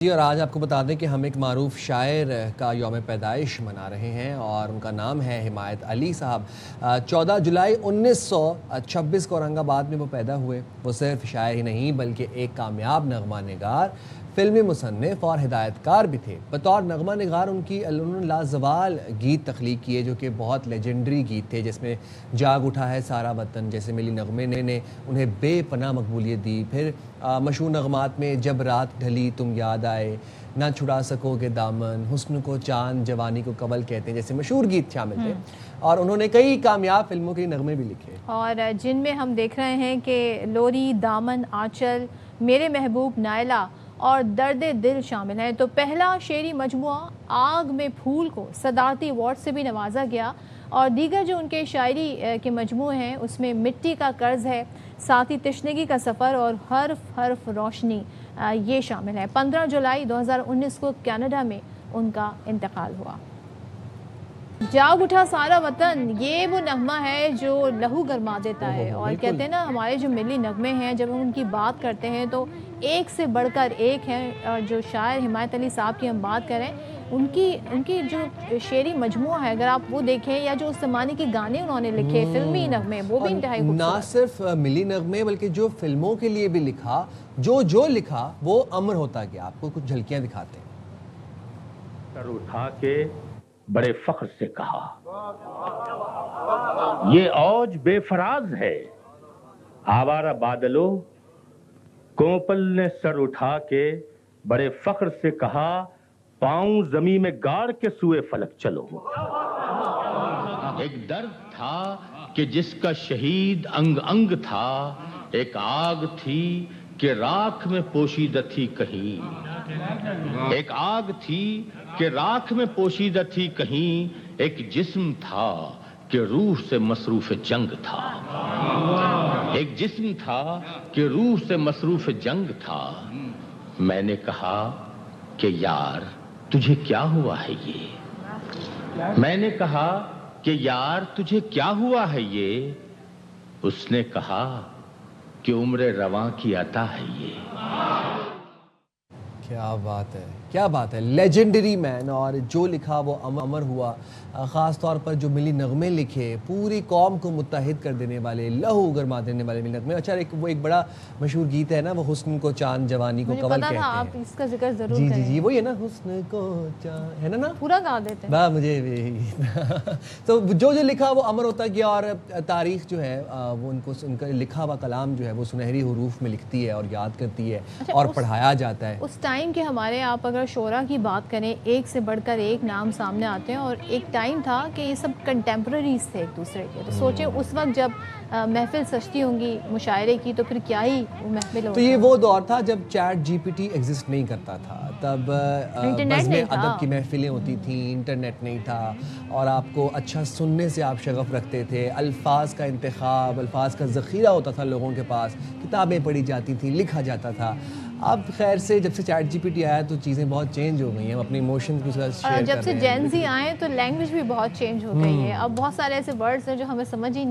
जी और आज आपको बता दें कि हम एक मारूफ शायर का यौम पैदाइश मना रहे हैं और उनका नाम है हिमायत अली साहब। 14 जुलाई 1926 को औरंगाबाद में वो पैदा हुए। वो सिर्फ शायर ही नहीं बल्कि एक कामयाब नगमा निगार, फिल्मी मुसन्निफ़ और हिदायतकार भी थे। बतौर नगमा निगार उन्होंने लाजवाल गीत तख्लीक किए जो कि बहुत लेजेंडरी गीत थे, जिसमें जाग उठा है सारा वतन जैसे मिली नगमे ने उन्हें बेपनाह मकबूलियत दी। फिर मशहूर नगमात में जब रात ढली तुम याद आए, ना छुड़ा सकोगे दामन, हुस्न को चांद जवानी को कवल कहते हैं जैसे मशहूर गीत शामिल थे। और उन्होंने कई कामयाब फिल्मों के नगमे भी लिखे और जिनमें हम देख रहे हैं कि लोरी, दामन, आंचल, मेरे महबूब, नायला और दर्द दिल शामिल हैं। तो पहला शेरी मजमुआ आग में फूल को सदारती अवार्ड से भी नवाजा गया और दीगर जो उनके शायरी के मजमूए हैं उसमें मिट्टी का कर्ज है, साथ ही तिश्नगी का सफ़र और हर्फ हर्फ रोशनी ये शामिल है। 15 जुलाई 2019 को कनाडा में उनका इंतकाल हुआ। जाग उठा सारा वतन ये वो नगमा है जो लहू गरमा देता है। और कहते हैं ना, हमारे जो मिली नगमे हैं जब हम उनकी बात करते हैं तो एक से बढ़कर एक हैं। और जो शायर हिमायत अली साहब की हम बात करें, उनकी जो शेरी मजमुआ है अगर आप वो देखें, या जो उस ज़माने के गाने उन्होंने लिखे फिल्मी नगमे, वो भी इंतहाई ना सिर्फ मिली नगमे बल्कि जो फिल्मों के लिए भी लिखा, जो लिखा वो अमर होता गया। आपको कुछ झलकियां दिखाते हैं। सर उठा के बड़े फख्र से कहा, ये औज बेफराज है। आवारा बादलों, कोपल ने सर उठा के बड़े फख्र से कहा, पांव जमी में गाड़ के सुए फलक चलो। एक दर्द था कि जिसका शहीद अंग अंग था, एक आग थी कि राख में पोशीदा थी कहीं, एक आग थी कि राख में पोशीदा थी कहीं, एक जिस्म था कि रूह से मसरूफ जंग था, एक जिस्म था कि रूह से मसरूफ जंग था। मैंने कहा कि यार तुझे क्या हुआ है ये, मैंने कहा कि यार तुझे क्या हुआ है ये। उसने कहा कि उम्र रवां की अता है ये। क्या बात है, लेजेंडरी मैन। और जो लिखा वो अमर हुआ। ख़ास तौर पर जो मिली नगमे लिखे, पूरी कौम को मुत्तहिद कर देने वाले, लहू गरमा देने वाले मिली नगमे। अच्छा, वो एक बड़ा मशहूर गीत है ना, वो हुस्न को चांद जवानी को कवल कहते हैं। आप इसका जिक्र जरूर जी जी वही है ना, हुस्न को चांद, है ना पूरा गा देते हैं। वाह, मुझे भी तो जो लिखा वो अमर होता गया। और तारीख जो है वो उनका लिखा हुआ कलाम जो है वो सुनहरी हुरूफ में लिखती है और याद करती है। अच्छा, और पढ़ाया जाता है। उस टाइम के हमारे, आप अगर शोरा की बात करें, एक से बढ़कर एक नाम सामने आते हैं। और एक टाइम था कि ये सब कंटेम्प्रेरीज थे एक दूसरे के। तो सोचें उस वक्त जब महफिल सजती होंगी मुशायरे की, तो फिर क्या ही महफिल होती। तो ये वो दौर था जब चैट जीपीटी एग्जिस्ट नहीं करता था, तब बज़्म अदब की महफिलें होती थी, इंटरनेट नहीं था और आपको अच्छा सुनने से आप शगफ रखते थे। अल्फाज का इंतखाब, अल्फाज का ज़ख़ीरा होता था लोगों के पास, किताबें पढ़ी जाती थी, लिखा जाता था। अब खैर से जब से चैट जीपीटी आया तो चीज़ें बहुत चेंज हो गई हैं। हम अपने इमोशंस के साथ शेयर कर रहे हैं। जब से जेन ज़ी आए तो लैंग्वेज भी बहुत चेंज हो गई है। अब बहुत सारे ऐसे वर्ड्स हैं जो हमें समझ ही